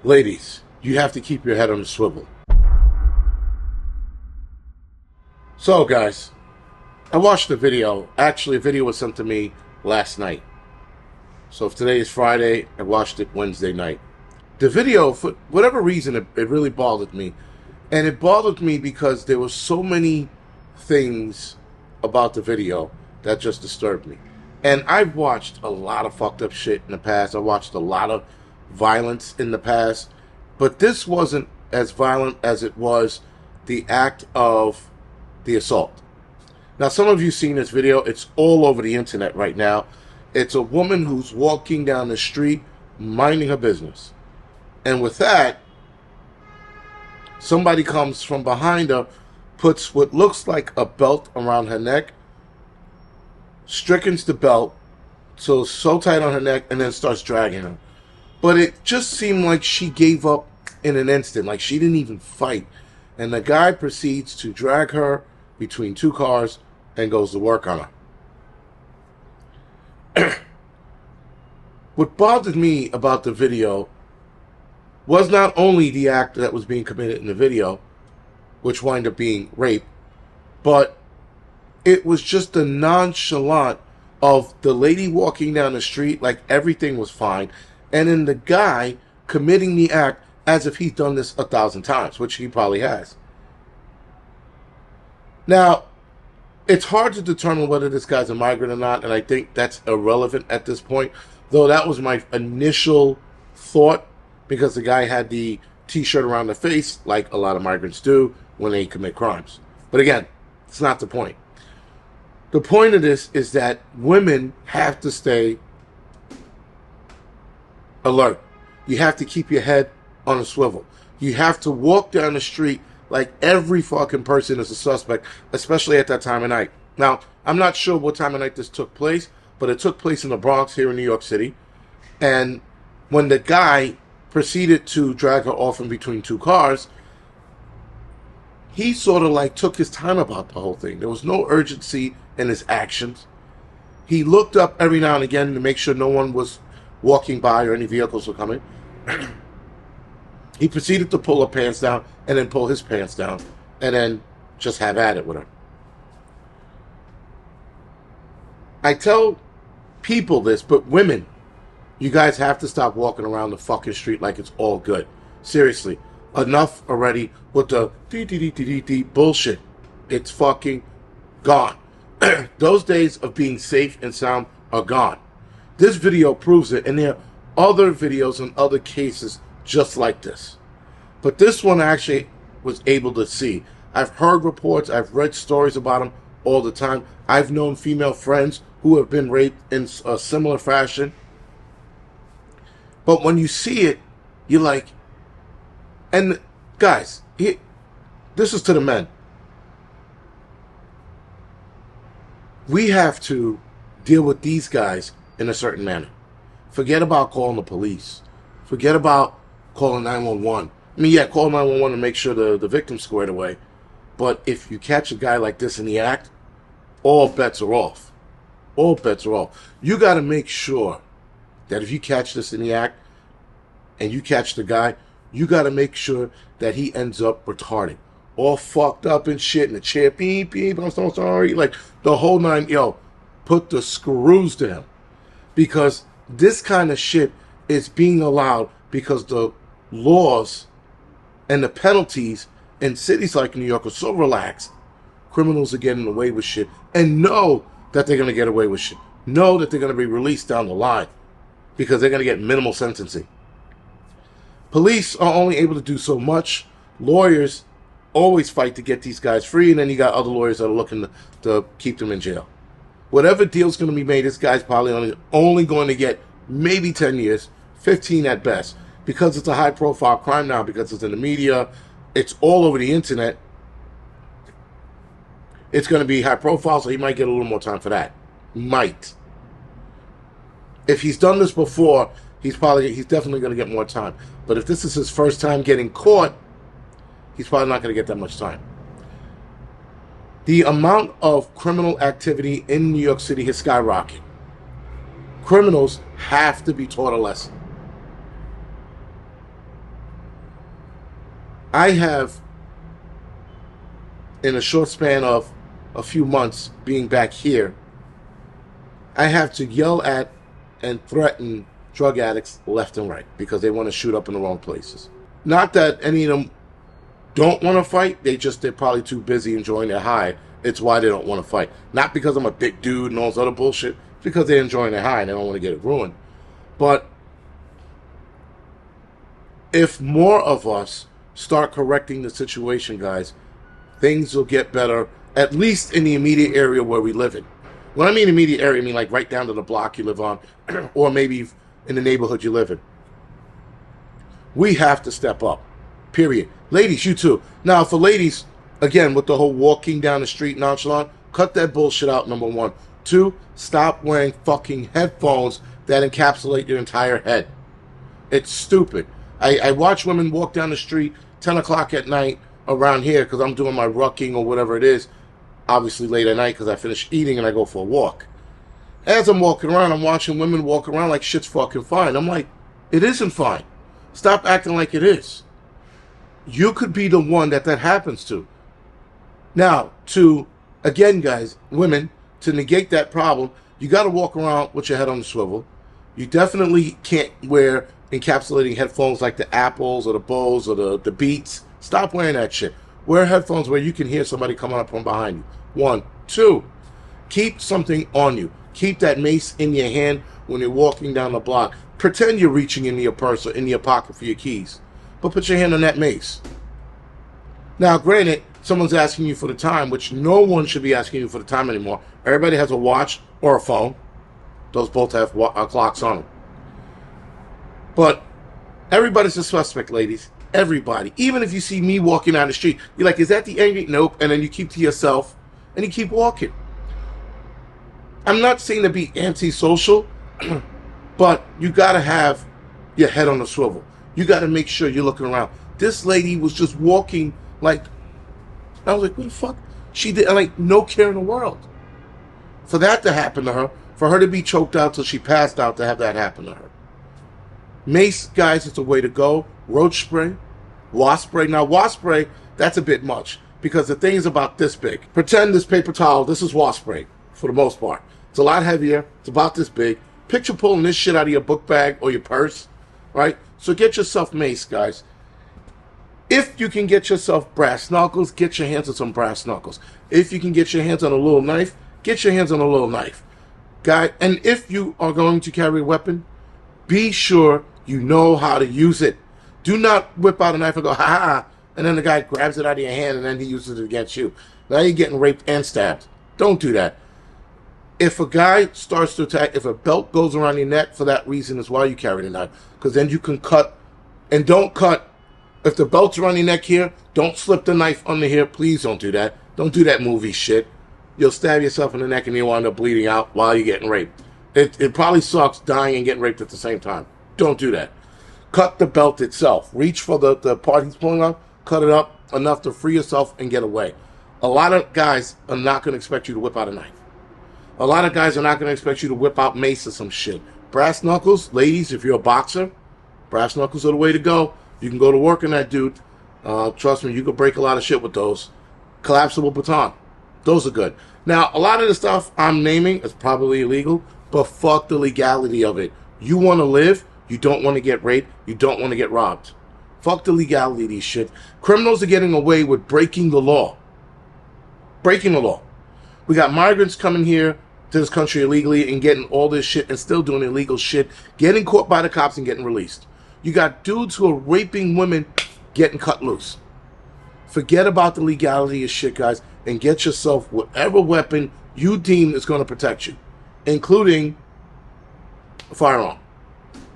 Ladies, you have to keep your head on the swivel. So, guys, I watched the video. Actually, a video was sent to me last night. So if today is Friday, I watched it Wednesday night. The video, for whatever reason, it really bothered me. And it bothered me because there were so many things about the video that just disturbed me. And I've watched a lot of fucked up shit in the past. I watched a lot of violence in the past. But this wasn't as violent as it was the act of the assault. Now, some of you seen this video. It's all over the internet right now. It's a woman who's walking down the street, minding her business. And with that, somebody comes from behind her, puts what looks like a belt around her neck, strickens the belt, so tight on her neck, and then starts dragging her. But it just seemed like she gave up in an instant, like she didn't even fight. And the guy proceeds to drag her between two cars and goes to work on her. What bothered me about the video was not only the act that was being committed in the video, which wound up being rape, but it was just the nonchalant of the lady walking down the street like everything was fine, and then the guy committing the act as if he's done this 1,000 times, which he probably has. Now, it's hard to determine whether this guy's a migrant or not, and I think that's irrelevant at this point, though that was my initial thought, because the guy had the t-shirt around the face, like a lot of migrants do when they commit crimes. But again, it's not the point. The point of this is that women have to stay alert. You have to keep your head on a swivel. You have to walk down the street like every fucking person is a suspect, especially at that time of night. Now, I'm not sure what time of night this took place, but it took place in the Bronx here in New York City. And when the guy proceeded to drag her off in between two cars, he sort of like took his time about the whole thing. There was no urgency in his actions. He looked up every now and again to make sure no one was walking by or any vehicles were coming. He proceeded to pull her pants down and then pull his pants down and then just have at it with her. I tell people this, but women, you guys have to stop walking around the fucking street like it's all good. Seriously, enough already with the dee bullshit. It's fucking gone. Those days of being safe and sound are gone. This video proves it, and there are other videos and other cases just like this. But this one I actually was able to see. I've heard reports, I've read stories about them all the time. I've known female friends who have been raped in a similar fashion. But when you see it, you're like, and guys, this is to the men. We have to deal with these guys in a certain manner. Forget about calling the police. Forget about calling 911. I mean, yeah, call 911 to make sure the victim's squared away. But if you catch a guy like this in the act, all bets are off. All bets are off. You got to make sure that if you catch this in the act and you catch the guy, you got to make sure that he ends up retarded. All fucked up and shit in the chair. Beep, beep, I'm so sorry. Like the whole nine. Yo, put the screws to him. Because this kind of shit is being allowed because the laws and the penalties in cities like New York are so relaxed. Criminals are getting away with shit and know that they're going to get away with shit. Know that they're going to be released down the line because they're going to get minimal sentencing. Police are only able to do so much. Lawyers always fight to get these guys free, and then you got other lawyers that are looking to keep them in jail. Whatever deal's going to be made, this guy's probably only going to get maybe 10 years, 15 at best. Because it's a high-profile crime now, because it's in the media, it's all over the internet, it's going to be high-profile, so he might get a little more time for that. Might. If he's done this before, he's definitely going to get more time. But if this is his first time getting caught, he's probably not going to get that much time. The amount of criminal activity in New York City has skyrocketed. Criminals have to be taught a lesson. I have, in a short span of a few months being back here, I have to yell at and threaten drug addicts left and right because they want to shoot up in the wrong places. Not that any of them don't want to fight, they're probably too busy enjoying their high. It's why they don't want to fight. Not because I'm a big dude and all this other bullshit, it's because they're enjoying their high and they don't want to get it ruined. But if more of us start correcting the situation, guys, things will get better, at least in the immediate area where we live in. When I mean immediate area, I mean like right down to the block you live on, or maybe in the neighborhood you live in. We have to step up, period. Ladies, you too. Now, for ladies, again, with the whole walking down the street nonchalant, cut that bullshit out, number one. Two, stop wearing fucking headphones that encapsulate your entire head. It's stupid. I watch women walk down the street 10 o'clock at night around here because I'm doing my rucking or whatever it is, obviously late at night because I finish eating and I go for a walk. As I'm walking around, I'm watching women walk around like shit's fucking fine. I'm like, it isn't fine. Stop acting like it is. You could be the one that happens to. Now, again, guys, women, to negate that problem, you got to walk around with your head on the swivel. You definitely can't wear encapsulating headphones like the Apples or the Bose or the Beats. Stop wearing that shit. Wear headphones where you can hear somebody coming up from behind you. 1, 2, keep something on you. Keep that mace in your hand when you're walking down the block. Pretend you're reaching into your purse or in your pocket for your keys, but put your hand on that mace. Now, granted, someone's asking you for the time, which no one should be asking you for the time anymore. Everybody has a watch or a phone. Those both have clocks on them. But everybody's a suspect, ladies. Everybody. Even if you see me walking down the street, you're like, is that the angry? Nope. And then you keep to yourself and you keep walking. I'm not saying to be antisocial, but you got to have your head on the swivel. You got to make sure you're looking around. This lady was just walking like, I was like, what the fuck? She did, like, no care in the world. For that to happen to her, for her to be choked out till she passed out, to have that happen to her. Mace, guys, is the way to go. Roach spray, wasp spray. Now, wasp spray, that's a bit much because the thing is about this big. Pretend this paper towel, this is wasp spray for the most part. It's a lot heavier. It's about this big. Picture pulling this shit out of your book bag or your purse, right? So get yourself mace, guys. If you can get yourself brass knuckles, get your hands on some brass knuckles. If you can get your hands on a little knife, get your hands on a little knife. Guy, and if you are going to carry a weapon, be sure you know how to use it. Do not whip out a knife and go, ha ha, and then the guy grabs it out of your hand and then he uses it against you. Now you're getting raped and stabbed. Don't do that. If a guy starts to attack, if a belt goes around your neck, for that reason is why you carry the knife. Because then you can cut, and don't cut. If the belt's around your neck here, don't slip the knife under here. Please don't do that. Don't do that movie shit. You'll stab yourself in the neck and you'll end up bleeding out while you're getting raped. It probably sucks dying and getting raped at the same time. Don't do that. Cut the belt itself. Reach for the part he's pulling on. Cut it up enough to free yourself and get away. A lot of guys are not going to expect you to whip out a knife. A lot of guys are not going to expect you to whip out mace or some shit. Brass knuckles, ladies, if you're a boxer, brass knuckles are the way to go. You can go to work on that dude. Trust me, you can break a lot of shit with those. Collapsible baton. Those are good. Now, a lot of the stuff I'm naming is probably illegal, but fuck the legality of it. You want to live, you don't want to get raped, you don't want to get robbed. Fuck the legality of these shit. Criminals are getting away with breaking the law. Breaking the law. We got migrants coming here to this country illegally and getting all this shit and still doing illegal shit, getting caught by the cops and getting released. You got dudes who are raping women getting cut loose. Forget about the legality of shit, guys, and get yourself whatever weapon you deem is going to protect you, including a firearm.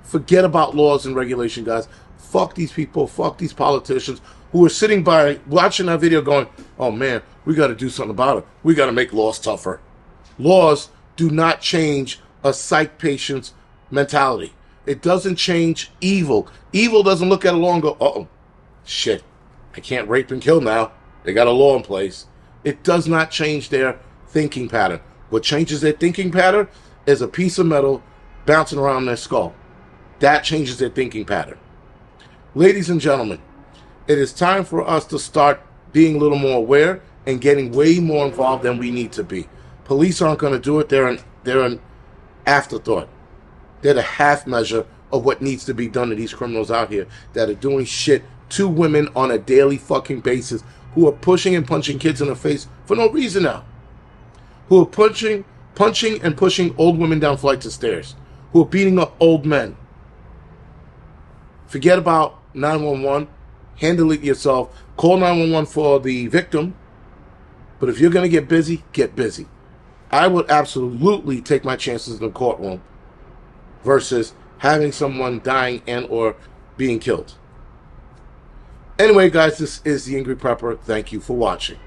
Forget about laws and regulation, guys. Fuck these people. Fuck these politicians who are sitting by watching that video going, oh man, we got to do something about it. We got to make laws tougher. Laws do not change a psych patient's mentality. It doesn't change evil. Evil doesn't look at a law and go, uh-oh, shit, I can't rape and kill now. They got a law in place. It does not change their thinking pattern. What changes their thinking pattern is a piece of metal bouncing around their skull. That changes their thinking pattern. Ladies and gentlemen, It is time for us to start being a little more aware and getting way more involved than we need to be. Police aren't going to do it. They're an afterthought. They're the half measure of what needs to be done to these criminals out here that are doing shit to women on a daily fucking basis, who are pushing and punching kids in the face for no reason now, who are punching and pushing old women down flights of stairs, who are beating up old men. Forget about 911. Handle it yourself. Call 911 for the victim. But if you're going to get busy, get busy. I would absolutely take my chances in the courtroom versus having someone dying and or being killed. Anyway, guys, this is the Angry Prepper. Thank you for watching.